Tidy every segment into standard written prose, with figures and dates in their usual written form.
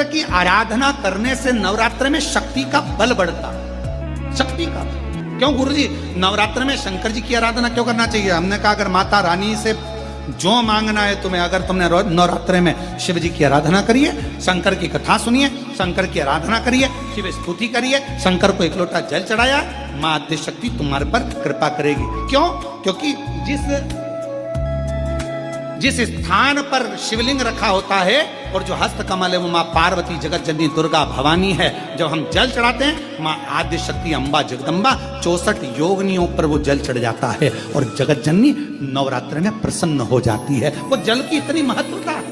की आराधना करने से नवरात्र में शक्ति का बल बढ़ता, शक्ति का। क्यों गुरुजी नवरात्र में शंकर जी की आराधना क्यों करना चाहिए? हमने कहा अगर माता रानी से जो मांगना है तुम्हें, अगर तुमने नवरात्र में शिव जी की आराधना करिए, शंकर की कथा सुनिए, शंकर की आराधना करिए, शिव स्तुति करिए, शंकर को एक लोटा जल चढ़ाया, मां आद्य शक्ति तुम्हारे पर कृपा करेगी। क्यों? क्योंकि जिस स्थान पर शिवलिंग रखा होता है और जो हस्त कमल है वो मां पार्वती, जगत जननी दुर्गा भवानी है। जब हम जल चढ़ाते हैं मां आद्य शक्ति अम्बा जगदम्बा 64 योगिनियों पर वो जल चढ़ जाता है और जगत जननी नवरात्र में प्रसन्न हो जाती है। वो जल की इतनी महत्वता है।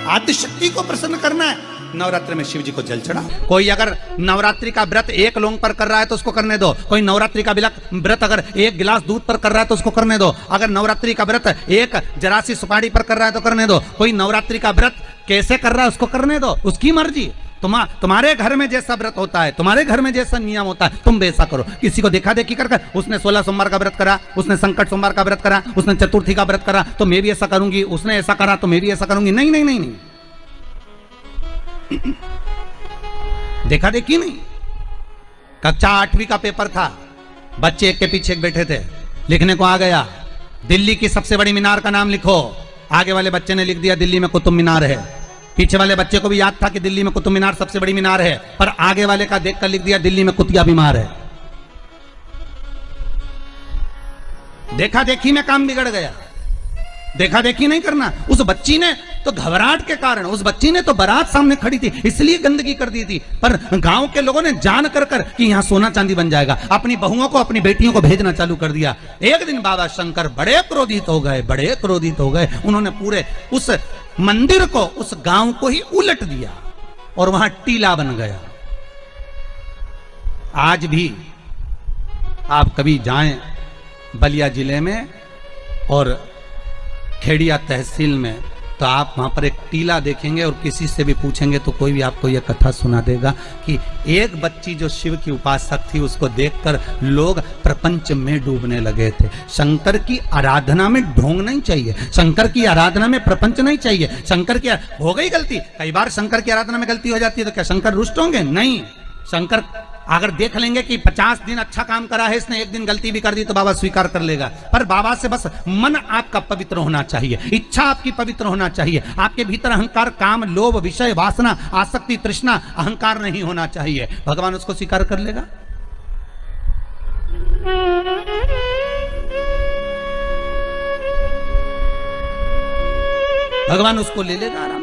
आद्य शक्ति को प्रसन्न करना है, नवरात्रि में शिव जी को जल चढ़ा। कोई अगर नवरात्रि का व्रत एक लौंग पर कर रहा है तो उसको करने दो। कोई नवरात्रि का व्रत अगर एक गिलास दूध पर कर रहा है तो उसको करने दो। अगर नवरात्रि का व्रत एक जरासी सुपारी पर कर रहा है तो करने दो। कोई नवरात्रि का व्रत कैसे कर रहा है उसको करने दो, उसकी मर्जी। तुम्हारे घर में जैसा व्रत होता है, तुम्हारे घर में जैसा नियम होता है, तुम वैसा करो। किसी को देखा देखी कर उसने 16 सोमवार का व्रत करा, उसने संकट सोमवार का व्रत करा, उसने चतुर्थी का व्रत करा तो मैं भी ऐसा करूंगी, उसने ऐसा करा तो मैं भी ऐसा करूंगी। नहीं नहीं नहीं नहीं, देखा देखी नहीं। कक्षा 8वीं का पेपर था, बच्चे एक के पीछे एक बैठे थे, लिखने को आ गया दिल्ली की सबसे बड़ी मीनार का नाम लिखो। आगे वाले बच्चे ने लिख दिया दिल्ली में कुतुब मीनार है। पीछे वाले बच्चे को भी याद था कि दिल्ली में कुतुब मीनार सबसे बड़ी मीनार है, पर आगे वाले का देखकर लिख दिया दिल्ली में कुतिया बीमार है। देखा देखी में काम बिगड़ गया। देखा देखी नहीं करना। उस बच्ची ने तो घबराहट के कारण, उस बच्ची ने तो बारात सामने खड़ी थी इसलिए गंदगी कर दी थी, पर गांव के लोगों ने जान कर कि यहां सोना चांदी बन जाएगा, अपनी बहुओं को अपनी बेटियों को भेजना चालू कर दिया। एक दिन बाबा शंकर बड़े क्रोधित हो गए, बड़े क्रोधित हो गए। उन्होंने पूरे उस मंदिर को, उस गांव को ही उलट दिया और वहां टीला बन गया। आज भी आप कभी जाएं बलिया जिले में और खेड़िया तहसील में तो आप वहां पर एक टीला देखेंगे और किसी से भी पूछेंगे तो कोई भी आपको यह कथा सुना देगा कि एक बच्ची जो शिव की उपासक थी उसको देखकर लोग प्रपंच में डूबने लगे थे। शंकर की आराधना में ढोंग नहीं चाहिए, शंकर की आराधना में प्रपंच नहीं चाहिए। शंकर की हो गई गलती, कई बार शंकर की आराधना में गलती हो जाती है तो क्या शंकर रुष्ट होंगे? नहीं। शंकर अगर देख लेंगे कि 50 दिन अच्छा काम करा है इसने, एक दिन गलती भी कर दी तो बाबा स्वीकार कर लेगा। पर बाबा से बस मन आपका पवित्र होना चाहिए, इच्छा आपकी पवित्र होना चाहिए। आपके भीतर अहंकार, काम, लोभ, विषय, वासना, आसक्ति, तृष्णा, अहंकार नहीं होना चाहिए। भगवान उसको स्वीकार कर लेगा। भगवान उसको ले लेगा।